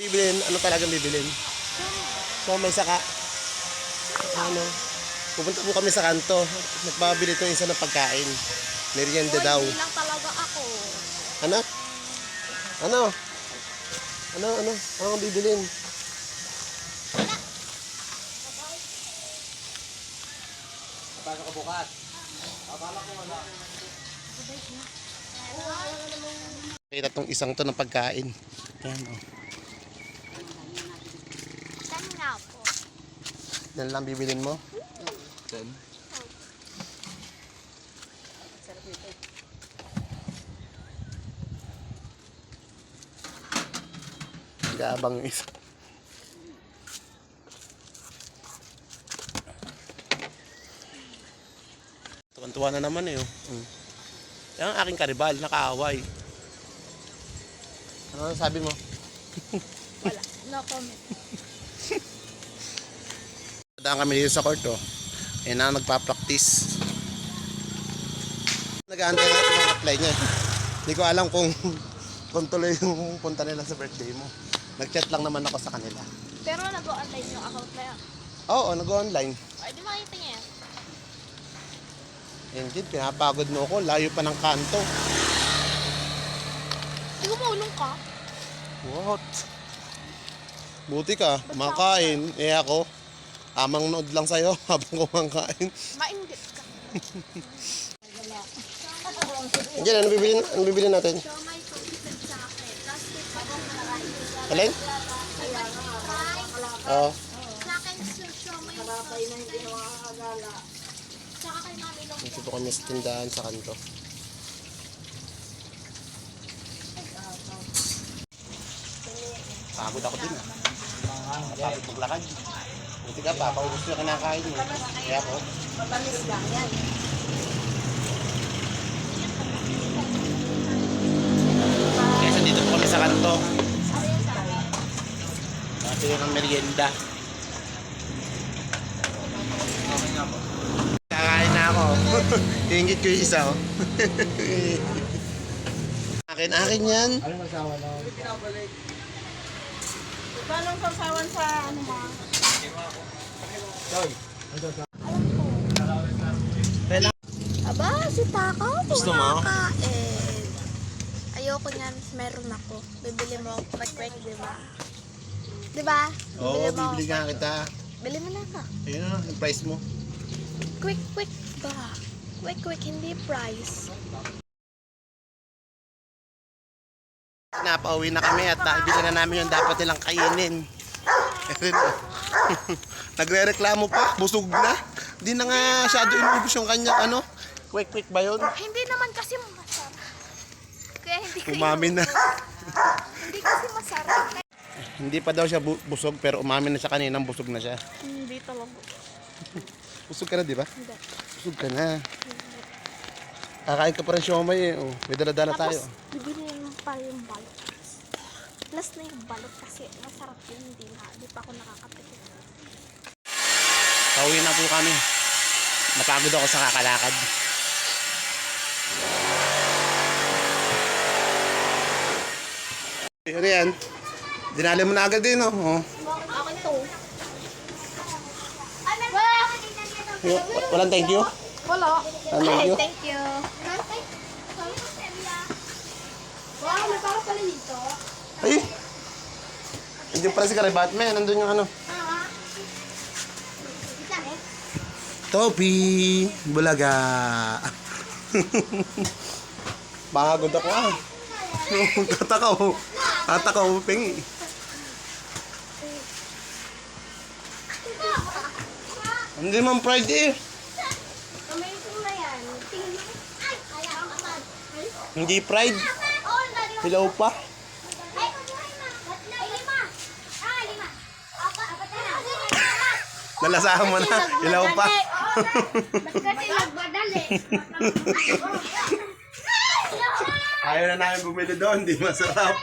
Bibilin, ano talagang bibilin? So may saka, ano, pupunta po kami sa kanto. Nagpapabili itong isa ng pagkain. Merienda daw. Hindi lang talaga ako. Ano? Ano? Ano ang bibilin? Pasok ka bukas. Akala ko wala. Kita tong isang to ng pagkain. Yan o. Saan nga po? Yan lang bibilin mo? Then, Nag-aabang yung isa. Tuwan-tuwa na naman eh. Yan ang aking karibal, nakaaway. Ano sabi mo? Wala. No comment. Daan kami dito sa court oh. Eh na nagpa-practice. Nag-aantay na ito ng apply niya. Hindi ko alam kung tuloy yung punta nila sa birthday mo. Nag-chat lang naman ako sa kanila. Pero nag-online yung account na yan. Oo, nag-online. Ay, di makita niya yan. Hindi, pinapagod mo ako. Layo pa ng kanto. Di gumulong ka. What? Buti ka, kumakain. Eh ako, tamang nood lang sa'yo habang kumakain. Mainggit ka. Diyan, ano bibili natin? So, may pag-isip sa akin. Tapos, may Alin? Oo. sa akin, so may saka kay mami lang. Dito kami sa tindahan sa kanto. Pagod ako din ah. Pagod maglakad. Buti ka pa, paubos yung kinakain mo. Kaya ako. Matamis lang yan. Kaya dito po kami sa kanto. Pili ng merienda. Kakain na ako. Hingit ko yung isa oh. Akin yan. ano masawa na? Paano sasawan sa ano mga? Doy. Aba, si Takaw. Gusto mo? Kumakain. Ayoko niyan. Meron ako. Bibili mo quick, di ba? Di ba? Oo, bibili nga kita. Bili mo na ka. Ayun na, yung price mo. Quick ba? Quick, hindi price. Napauwi na kami at ibili na namin yung dapat nilang kainin. Nagre-reklamo pa, busog na. Di na nga masyado inubos yung kanyang ano. Quick ba yun? Hindi naman kasi masarap. Kaya hindi ko Umamin na. Hindi kasi masarap. Hindi pa daw siya busog pero umamin na siya kaninang busog na siya. Hindi talaga. Busog ka na, di ba? Hindi. Busog ka na. Kakain ka pa rin siomay eh. Oh, may dala-dala tayo. Tapos, bibili mo pa yung balot. Plus na yung balot kasi masarap yun. Hindi pa ako nakakatikin. Pauwi na po kami. Napagod ako sa kakalakad. Ano yan? Dinali mo na agad din, oh. Akin to. Walang thank you? Wala. Thank you. Thank you. Wow, may para pala dito. Ay! Nandiyan pala si Karibatman. Nandun yung ano. Topi! Bulaga! Pagod ako ah. Tatakaw, pengi. Hindi man pride eh. Amazing na yan. Tingnan. Ay, kaya ang amad. Hindi pride. Hilaw pa. Ay, lima. Ah, lima. Apat na. Nalasahan mo na. Hilaw pa. Ba't kasi nagmadali? Ayaw na namin bumili doon. Di masarap.